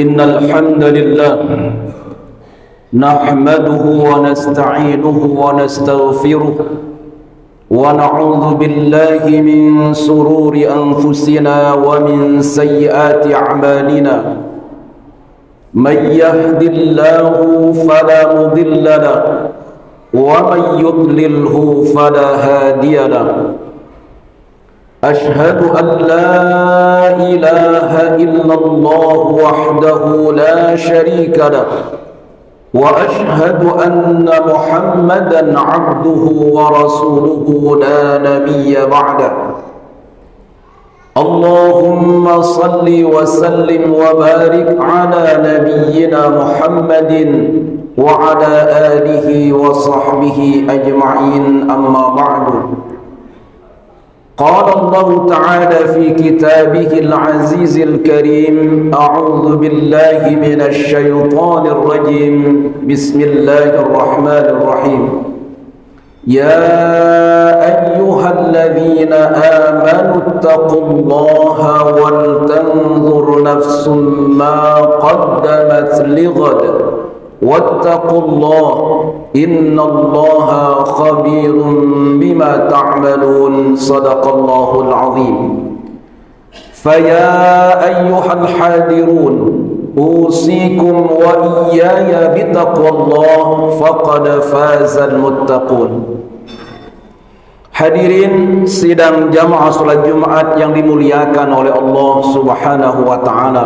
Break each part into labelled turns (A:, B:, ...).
A: إن الحمد لله نحمده ونستعينه ونستغفره ونعوذ بالله من شرور أنفسنا ومن سيئات أعمالنا من يهد الله فلا مضل له ومن يضلله فلا هادي له أشهد أن لا إله إلا الله وحده لا شريك له وأشهد أن محمدا عبده ورسوله لا نبي بعده اللهم صل وسلم وبارك على نبينا محمد وعلى آله وصحبه أجمعين أما بعد قال الله تعالى في كتابه العزيز الكريم أعوذ بالله من الشيطان الرجيم بسم الله الرحمن الرحيم يا أيها الذين آمنوا اتقوا الله ولتنظر نفس ما قدمت لغد واتقوا الله إن الله خبير بما تعملون صدق الله العظيم فيا أيها الحاضرون أوصيكم وإياي بتقوى الله فقد فاز المتقون. Hadirin sidang jamaah salat Jumat yang dimuliakan oleh Allah Subhanahu wa taala.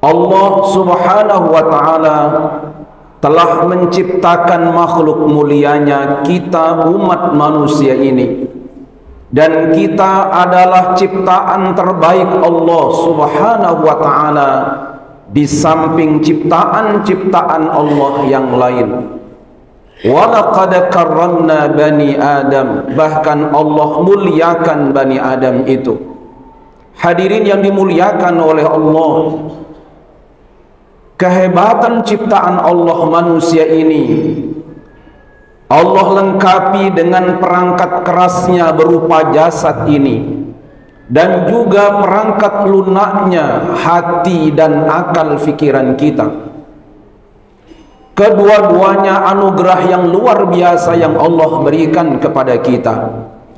A: Allah Subhanahu wa taala telah menciptakan makhluk mulianya kita umat manusia ini, dan kita adalah ciptaan terbaik Allah Subhanahu wa taala di samping ciptaan-ciptaan Allah yang lain. Walaqad karramna bani Adam, bahkan Allah muliakan bani Adam itu. Hadirin yang dimuliakan oleh Allah, kehebatan ciptaan Allah manusia ini Allah lengkapi dengan perangkat kerasnya berupa jasad ini, dan juga perangkat lunaknya hati dan akal fikiran kita. Kedua-duanya anugerah yang luar biasa yang Allah berikan kepada kita,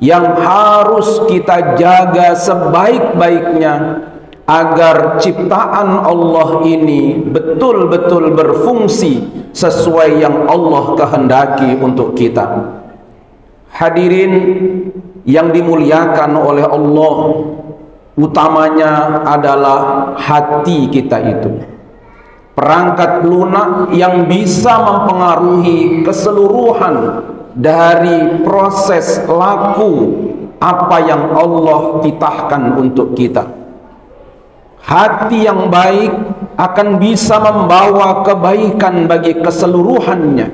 A: yang harus kita jaga sebaik-baiknya agar ciptaan Allah ini betul-betul berfungsi sesuai yang Allah kehendaki untuk kita. Hadirin yang dimuliakan oleh Allah, utamanya adalah hati kita itu, perangkat lunak yang bisa mempengaruhi keseluruhan dari proses laku apa yang Allah titahkan untuk kita. Hati yang baik akan bisa membawa kebaikan bagi keseluruhannya,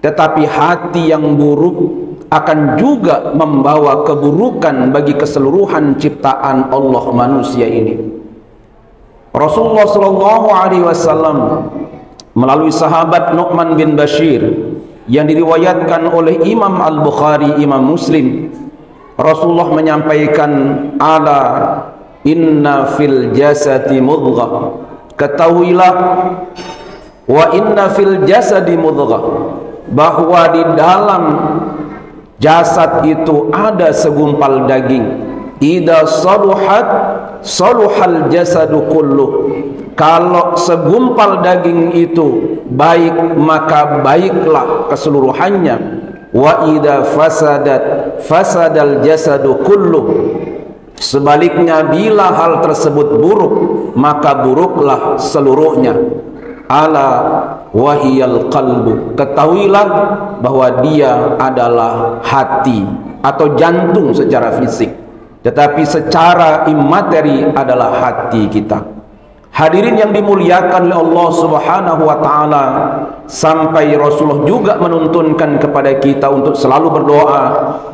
A: tetapi hati yang buruk akan juga membawa keburukan bagi keseluruhan ciptaan Allah manusia ini. Rasulullah SAW melalui sahabat Nu'man bin Bashir yang diriwayatkan oleh Imam Al-Bukhari, Imam Muslim, Rasulullah menyampaikan, ala inna fil jasadi mudghah, ketahuilah, wa inna fil jasadi mudghah, bahwa di dalam jasad itu ada segumpal daging. Idza saluhat saluhal jasadu kulluh, kalau segumpal daging itu baik maka baiklah keseluruhannya. Wa idza fasadat fasadal jasadu kulluh, sebaliknya bila hal tersebut buruk maka buruklah seluruhnya. Ala wahiyal qalbu, ketahuilah bahwa dia adalah hati atau jantung secara fisik, tetapi secara imateri adalah hati kita. Hadirin yang dimuliakan oleh Allah Subhanahu wa taala, sampai Rasulullah juga menuntunkan kepada kita untuk selalu berdoa,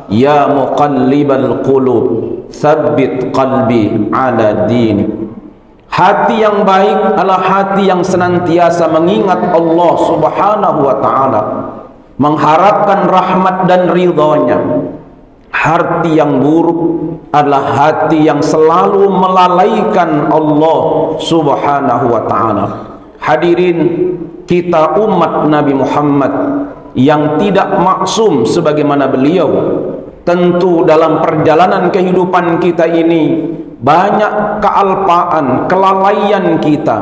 A: ya muqallibal qulub tsabbit qalbi ala dinik. Hati yang baik adalah hati yang senantiasa mengingat Allah Subhanahu wa taala, mengharapkan rahmat dan ridhonya. Hati yang buruk adalah hati yang selalu melalaikan Allah Subhanahu wa ta'ala. Hadirin, kita umat Nabi Muhammad yang tidak maksum sebagaimana beliau, tentu dalam perjalanan kehidupan kita ini banyak kealpaan, kelalaian kita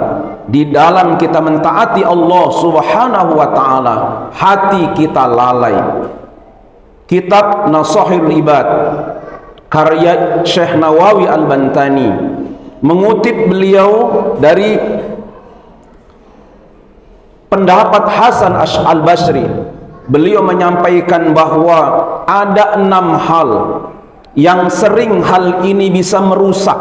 A: di dalam kita mentaati Allah Subhanahu wa ta'ala. Hati kita lalai. Kitab Nasahil Ibad karya Syekh Nawawi Al-Bantani mengutip beliau dari pendapat Hasan Al-Basri. Beliau menyampaikan bahwa ada 6 hal yang sering hal ini bisa merusak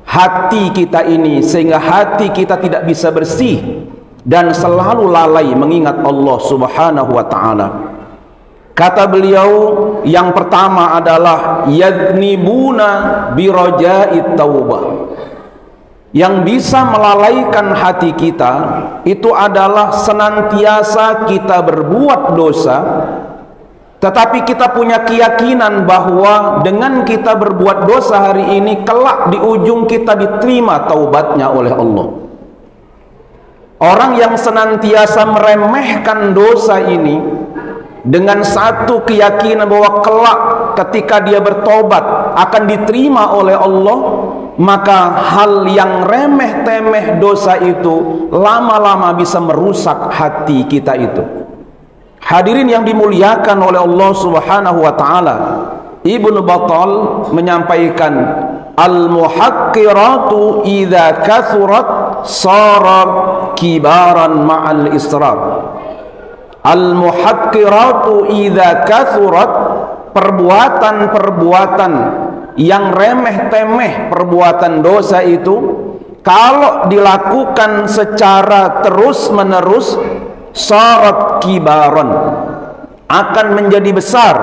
A: hati kita ini, sehingga hati kita tidak bisa bersih dan selalu lalai mengingat Allah Subhanahu wa ta'ala. Kata beliau, yang pertama adalah yadnibuna biraja'it taubah. Yang bisa melalaikan hati kita itu adalah senantiasa kita berbuat dosa, tetapi kita punya keyakinan bahwa dengan kita berbuat dosa hari ini, kelak di ujung kita diterima taubatnya oleh Allah. Orang yang senantiasa meremehkan dosa ini dengan satu keyakinan bahwa kelak ketika dia bertobat akan diterima oleh Allah, maka hal yang remeh-temeh dosa itu lama-lama bisa merusak hati kita itu. Hadirin yang dimuliakan oleh Allah Subhanahu wa ta'ala, Ibnu Battal menyampaikan, al-muhaqqiratu idza kathurat sarat kibaran ma'al israr. Al-muhaqqiratu idza kathurat, perbuatan-perbuatan yang remeh-temeh, perbuatan dosa itu kalau dilakukan secara terus-menerus, sarat kibaran, akan menjadi besar,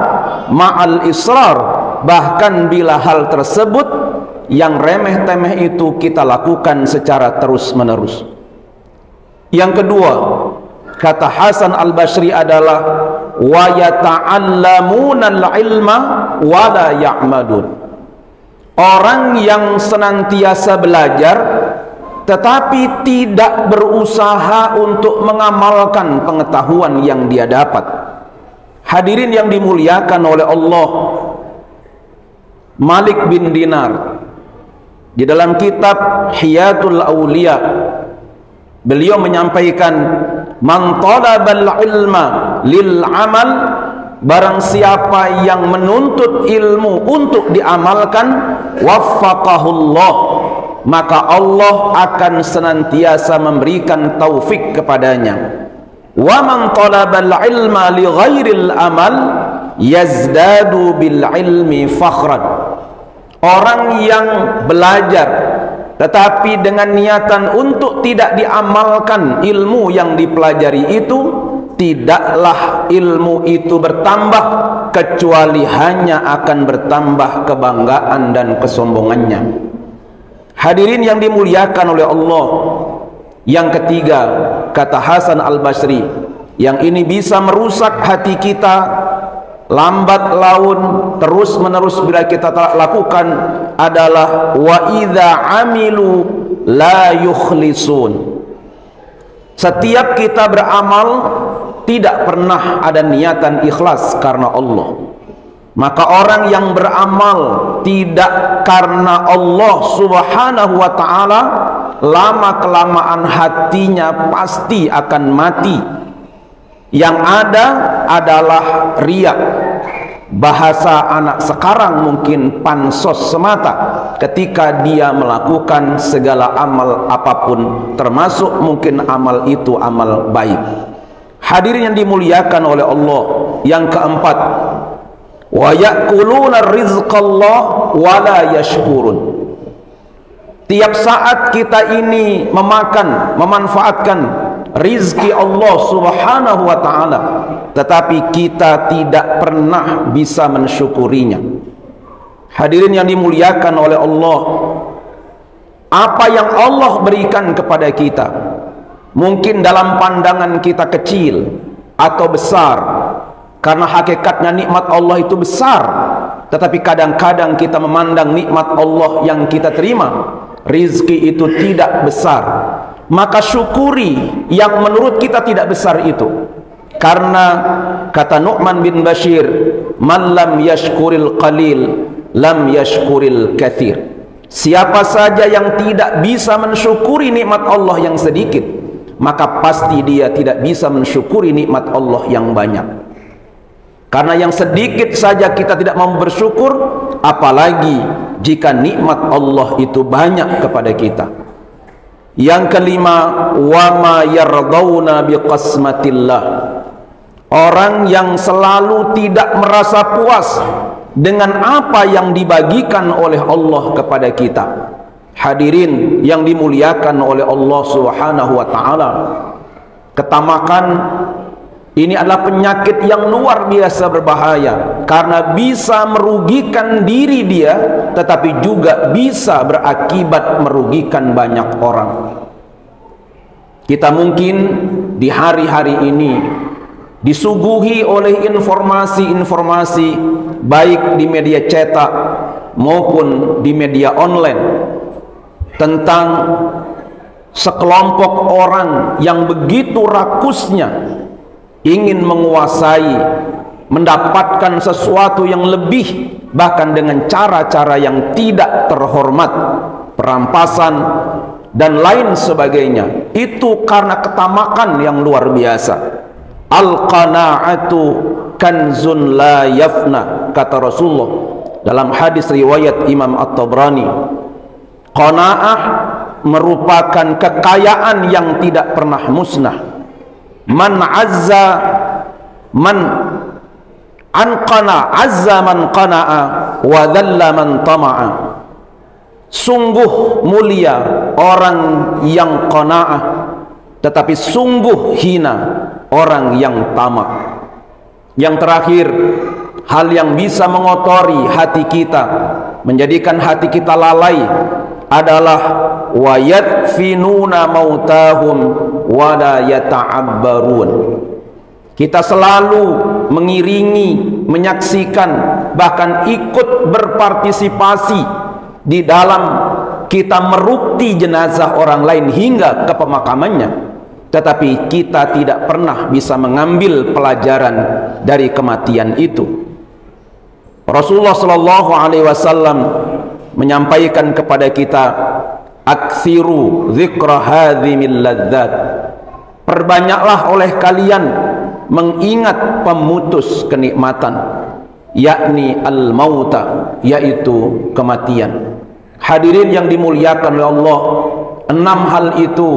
A: ma'al israr, bahkan bila hal tersebut yang remeh-temeh itu kita lakukan secara terus-menerus. Yang kedua, kata Hasan Al-Basri adalah wa yata'allamuna al-ilma wa la ya'madun. Orang yang senantiasa belajar tetapi tidak berusaha untuk mengamalkan pengetahuan yang dia dapat. Hadirin yang dimuliakan oleh Allah, Malik bin Dinar di dalam kitab Hiyatul Auliya, beliau menyampaikan, man talabal ilma lil amal, barang siapa yang menuntut ilmu untuk diamalkan, waffaqahullah, maka Allah akan senantiasa memberikan taufik kepadanya. Wa man talabal ilma li ghairil amal yazdadu bil ilmi fakhran. Orang yang belajar tetapi dengan niatan untuk tidak diamalkan ilmu yang dipelajari itu, tidaklah ilmu itu bertambah kecuali hanya akan bertambah kebanggaan dan kesombongannya. Hadirin yang dimuliakan oleh Allah, yang ketiga, kata Hasan Al-Basri, yang ini bisa merusak hati kita lambat laun, terus menerus bila kita lakukan, adalah wa idza amilu la yukhlisun. Setiap kita beramal tidak pernah ada niatan ikhlas karena Allah. Maka orang yang beramal tidak karena Allah Subhanahu wa ta'ala, lama-kelamaan hatinya pasti akan mati. Yang ada adalah riya. Bahasa anak sekarang mungkin pansos semata ketika dia melakukan segala amal apapun, termasuk mungkin amal itu amal baik. Hadirin yang dimuliakan oleh Allah, yang keempat, wa ya'kuluna rizqallah wa la yashkurun. Tiap saat kita ini memakan, memanfaatkan rizki Allah Subhanahu wa ta'ala, tetapi kita tidak pernah bisa mensyukurinya. Hadirin yang dimuliakan oleh Allah, apa yang Allah berikan kepada kita, mungkin dalam pandangan kita kecil atau besar, karena hakikatnya nikmat Allah itu besar, tetapi kadang-kadang kita memandang nikmat Allah yang kita terima, rizki itu tidak besar, maka syukuri yang menurut kita tidak besar itu. Karena kata Nu'man bin Bashir, man lam yashkuril qalil lam yashkuril kathir. Siapa saja yang tidak bisa mensyukuri nikmat Allah yang sedikit, maka pasti dia tidak bisa mensyukuri nikmat Allah yang banyak. Karena yang sedikit saja kita tidak mau bersyukur, apalagi jika nikmat Allah itu banyak kepada kita. Yang kelima, wa ma yardawna biqasmatillah. Orang yang selalu tidak merasa puas dengan apa yang dibagikan oleh Allah kepada kita. Hadirin yang dimuliakan oleh Allah Subhanahu wa taala, ketamakan ini adalah penyakit yang luar biasa berbahaya, karena bisa merugikan diri dia, tetapi juga bisa berakibat merugikan banyak orang. Kita mungkin di hari-hari ini disuguhi oleh informasi-informasi, baik di media cetak maupun di media online, tentang sekelompok orang yang begitu rakusnya ingin menguasai, mendapatkan sesuatu yang lebih, bahkan dengan cara-cara yang tidak terhormat, perampasan dan lain sebagainya. Itu karena ketamakan yang luar biasa. Al-qana'atu kanzun la yafna, kata Rasulullah dalam hadis riwayat Imam At-Tabrani. Qana'ah merupakan kekayaan yang tidak pernah musnah. Man azza man anqana azza man qana'a wa dhalla man tama'a. Sungguh mulia orang yang qanaah, tetapi sungguh hina orang yang tamak. Yang terakhir, hal yang bisa mengotori hati kita, menjadikan hati kita lalai, adalah wa yadfinuna mautahum wa la yata'abbarun. Kita selalu mengiringi, menyaksikan, bahkan ikut berpartisipasi di dalam kita merukti jenazah orang lain hingga ke pemakamannya, tetapi kita tidak pernah bisa mengambil pelajaran dari kematian itu. Rasulullah sallallahu alaihi wasallam menyampaikan kepada kita, aksiru dzikra hadzimil ladzat. Perbanyaklah oleh kalian mengingat pemutus kenikmatan, yakni al-mauta, yaitu kematian. Hadirin yang dimuliakan oleh Allah, 6 hal itu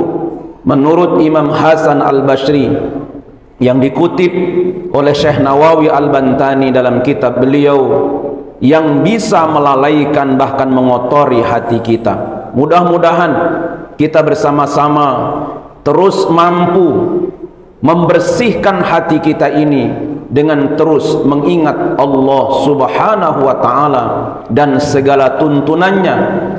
A: menurut Imam Hasan Al-Basri yang dikutip oleh Syekh Nawawi Al-Bantani dalam kitab beliau, yang bisa melalaikan bahkan mengotori hati kita. Mudah-mudahan kita bersama-sama terus mampu membersihkan hati kita ini dengan terus mengingat Allah Subhanahu wa taala dan segala tuntunannya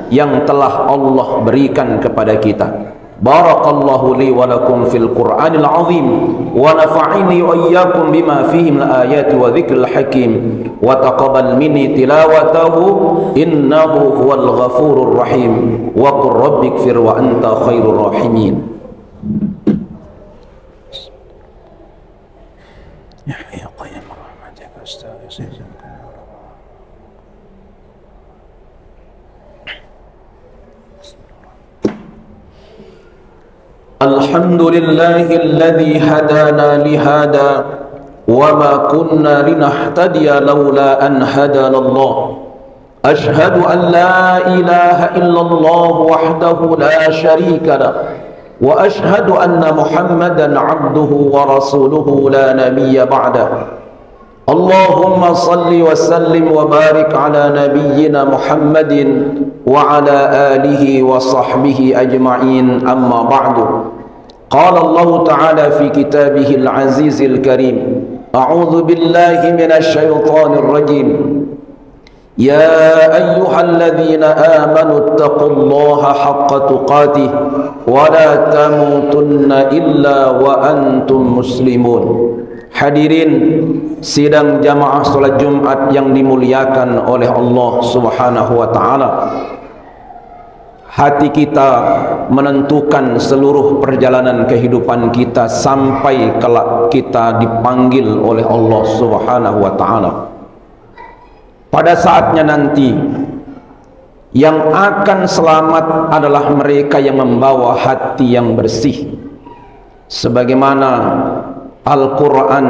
A: yang telah Allah berikan kepada kita. Barakallahu li wa lakum fil Qur'anil azim wa nafa'ini wa iyyakum bima fihi min ayati wa dzikril hakim wa taqabbal minni tilawatahu innahu huwal ghafurur rahim wa qur rabbighfir wa anta khairur rahimin. Ya ya qayyim rahmatika astaghfir. Alhamdulillahilladzi hadana lihada wa ma kunna linahtadiya laula an hadanallah. Ashhadu an la ilaha illallah wahdahu la syarika lah wa ashhadu anna Muhammadan abduhu wa rasuluhu la nabiyya ba'dah. Allahumma salli wa sallim wa barik ala nabiyyina Muhammadin wa ala alihi wa sahbihi ajma'in, amma ba'du. Qala Allah ta'ala fi kitabihil azizil karim, a'udhu billahi minasy syaithanir rajim. Ya ayyuhalladzina amanu taqullaha haqqa tuqatih wa la tamutunna illa wa antum muslimun. hadirin sidang jamaah salat Jumat yang dimuliakan oleh Allah Subhanahu wa taala. Hati kita menentukan seluruh perjalanan kehidupan kita sampai kelak kita dipanggil oleh Allah Subhanahu wa taala. Pada saatnya nanti, yang akan selamat adalah mereka yang membawa hati yang bersih, sebagaimana Al-Quran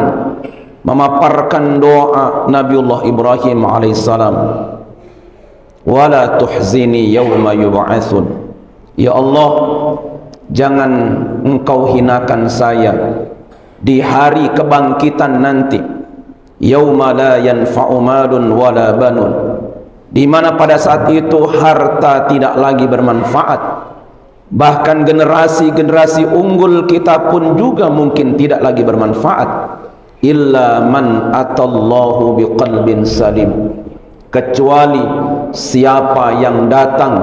A: memaparkan doa Nabiullah Ibrahim alaihissalam, wala tuhzini yawma yub'atsun. Ya Allah, jangan engkau hinakan saya di hari kebangkitan nanti, yauma la yanfa'u malun wala banun, di mana pada saat itu harta tidak lagi bermanfaat, bahkan generasi-generasi unggul kita pun juga mungkin tidak lagi bermanfaat, illa man atallahu biqalbin salim, kecuali siapa yang datang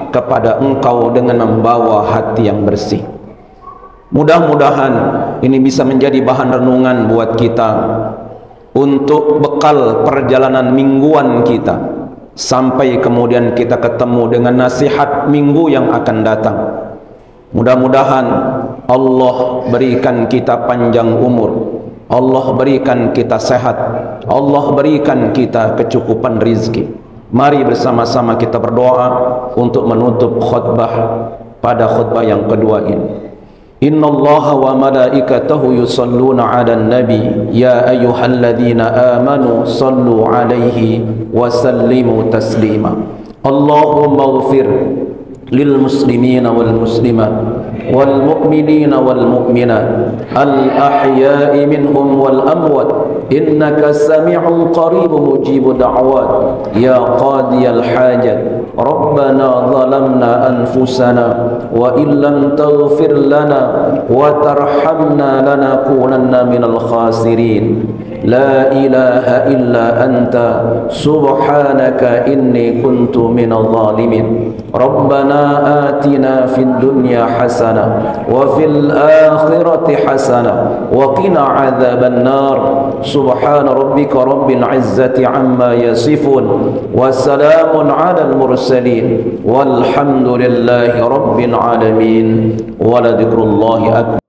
A: kepada engkau dengan membawa hati yang bersih. Mudah-mudahan ini bisa menjadi bahan renungan buat kita untuk bekal perjalanan mingguan kita, sampai kemudian kita ketemu dengan nasihat minggu yang akan datang. Mudah-mudahan Allah berikan kita panjang umur, Allah berikan kita sehat, Allah berikan kita kecukupan rizki. Mari bersama-sama kita berdoa untuk menutup khutbah pada khutbah yang kedua ini. Innallaha wa malaikatahu yusalluna 'alan nabi ya ayyuhalladzina amanu sallu 'alaihi wa sallimu taslima. Allahumma ighfir lil muslimina wal muslimat wal mu'minina wal mu'minat al ahya'i minhum wal amwat innaka sami'un qaribun mujibud da'wat ya qadiyal hajat. Rabbana zalamna anfusana wa illam taghfir lana wa tarhamna lanakunanna minal khasirin. La ilaha illa anta subhanaka inni kuntu minadh dhalimin. Rabbana atina fid dunya hasanah wa fil akhirati hasanah wa qina adzaban nar. Subhana rabbika rabbil izzati amma yasifun wa salamun 'alal mursalin walhamdulillahi rabbil alamin. Wa la dzikrullahi akbar.